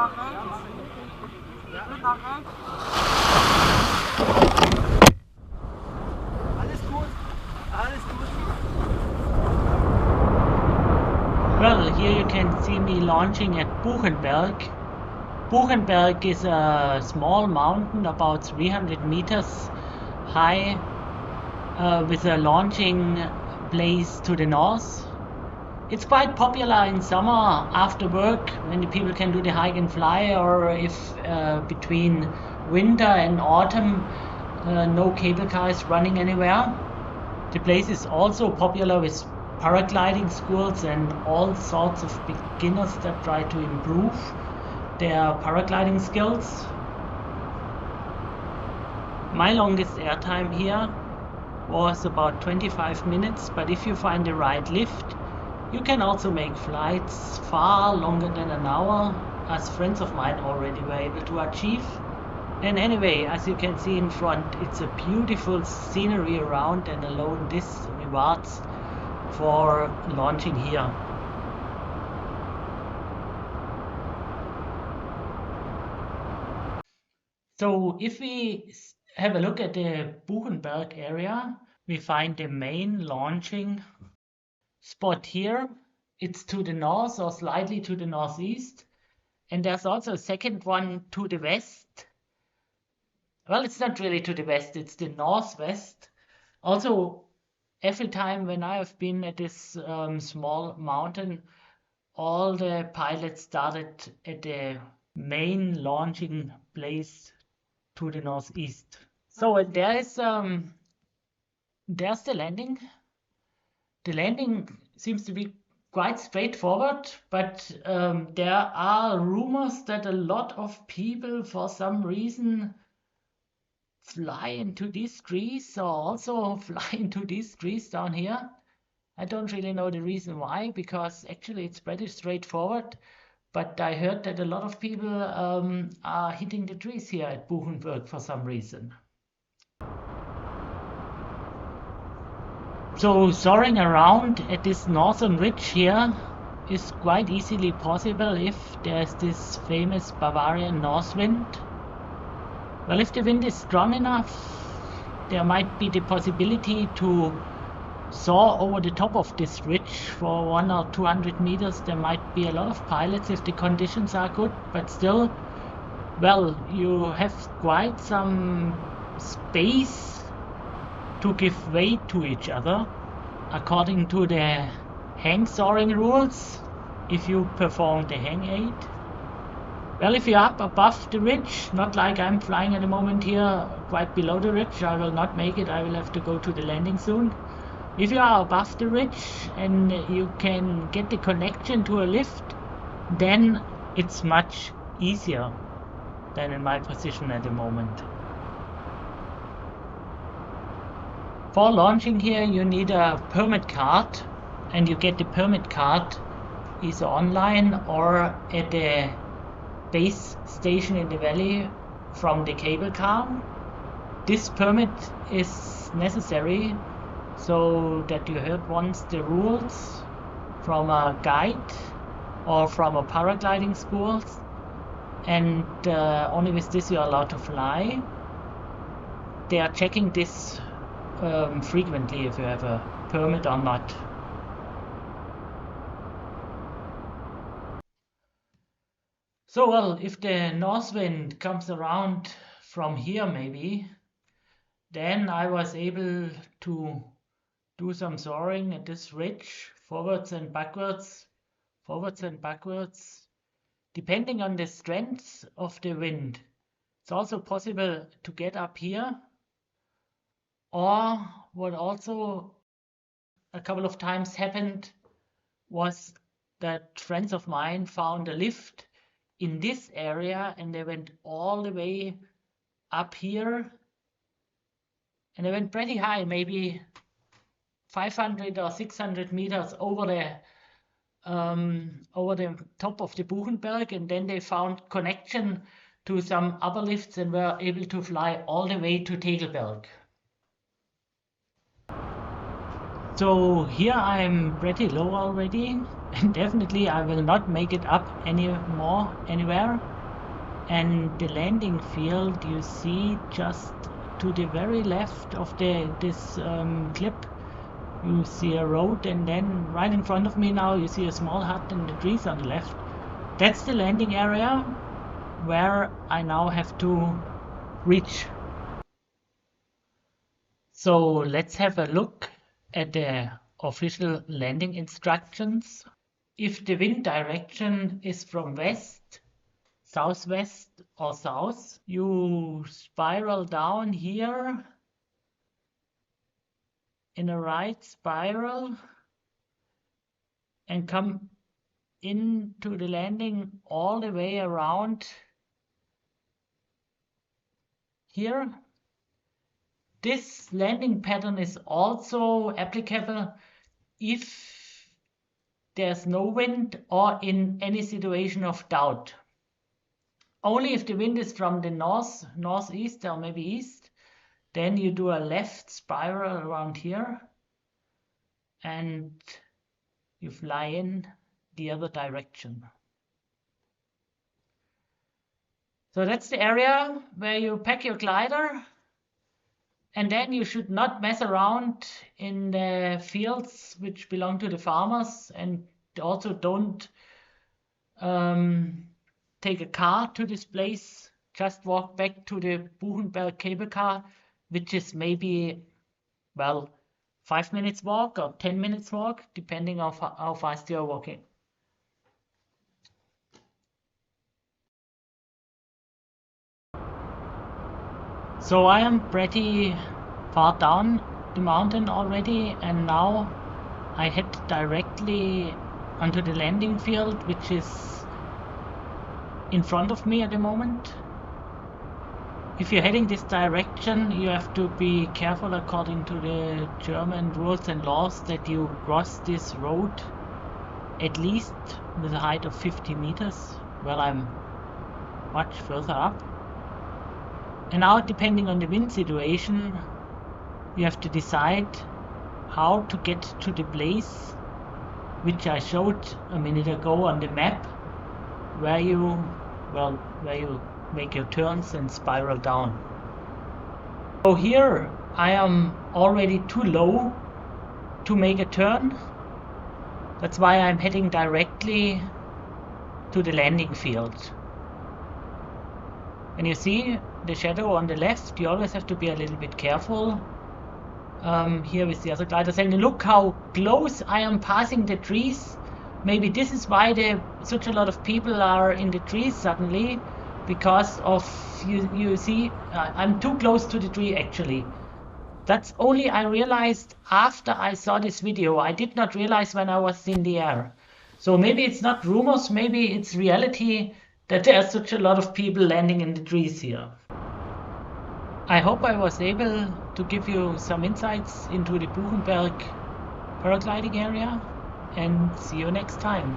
Well, here you can see me launching at Buchenberg. Buchenberg is a small mountain about 300 meters high with a launching place to the north. It's quite popular in summer after work when the people can do the hike and fly, or if between winter and autumn no cable car is running anywhere. The place is also popular with paragliding schools and all sorts of beginners that try to improve their paragliding skills. My longest airtime here was about 25 minutes, but if you find the right lift, you can also make flights far longer than an hour, as friends of mine already were able to achieve. And anyway, as you can see in front, it's a beautiful scenery around, and alone this rewards for launching here. So if we have a look at the Buchenberg area, we find the main launching spot here. It's to the north or slightly to the northeast, and there's also a second one to the west. Well, it's not really to the west, it's the northwest. Also, every time when I have been at this small mountain, all the pilots started at the main launching place to the northeast. So there's the landing. The landing seems to be quite straightforward, but there are rumors that a lot of people, for some reason, fly into these trees, or also fly into these trees down here. I don't really know the reason why, because actually it's pretty straightforward, but I heard that a lot of people are hitting the trees here at Buchenberg for some reason. So soaring around at this northern ridge here is quite easily possible if there's this famous Bavarian north wind. Well, if the wind is strong enough, there might be the possibility to soar over the top of this ridge for 100 or 200 meters. There might be a lot of pilots if the conditions are good, but still, well, you have quite some space to give weight to each other according to the hang soaring rules if you perform the hang aid. Well, if you're up above the ridge, not like I'm flying at the moment here, quite below the ridge, I will not make it, I will have to go to the landing soon. If you are above the ridge and you can get the connection to a lift, then it's much easier than in my position at the moment. For launching here, you need a permit card, and you get the permit card either online or at the base station in the valley from the cable car. This permit is necessary so that you heard once the rules from a guide or from a paragliding school, and only with this you are allowed to fly. They are checking this frequently if you have a permit or not. So, well, if the north wind comes around from here maybe, then I was able to do some soaring at this ridge, forwards and backwards, depending on the strength of the wind. It's also possible to get up here, or what also a couple of times happened was that friends of mine found a lift in this area and they went all the way up here, and they went pretty high, maybe 500 or 600 meters over the top of the Buchenberg, and then they found connection to some other lifts and were able to fly all the way to Tegelberg. So here I'm pretty low already, And definitely I will not make it up anywhere. And the landing field you see just to the very left of this clip, you see a road, and then right in front of me now you see a small hut and the trees on the left. That's the landing area where I now have to reach. So let's have a look at the official landing instructions. If the wind direction is from west, southwest or south, you spiral down here in a right spiral and come into the landing all the way around here. This landing pattern is also applicable if there's no wind or in any situation of doubt. Only if the wind is from the north, northeast or maybe east, then you do a left spiral around here and you fly in the other direction. So that's the area where you pack your glider, and then you should not mess around in the fields which belong to the farmers, and also don't take a car to this place. Just walk back to the Buchenberg cable car, which is maybe, well, 5 minutes walk or 10 minutes walk, depending on how fast you're walking. So I am pretty far down the mountain already, and now I head directly onto the landing field, which is in front of me at the moment. If you're heading this direction, you have to be careful according to the German rules and laws that you cross this road at least with a height of 50 meters. Well, I'm much further up. And now, depending on the wind situation, you have to decide how to get to the place which I showed a minute ago on the map, where you make your turns and spiral down. So here I am already too low to make a turn. That's why I'm heading directly to the landing field. And you see the shadow on the left, you always have to be a little bit careful. Here with the other gliders, and look how close I am passing the trees. Maybe this is why such a lot of people are in the trees suddenly, because of, you see, I'm too close to the tree actually. That's only I realized after I saw this video. I did not realize when I was in the air. So maybe it's not rumors, maybe it's reality that there are such a lot of people landing in the trees here. I hope I was able to give you some insights into the Buchenberg paragliding area, and see you next time.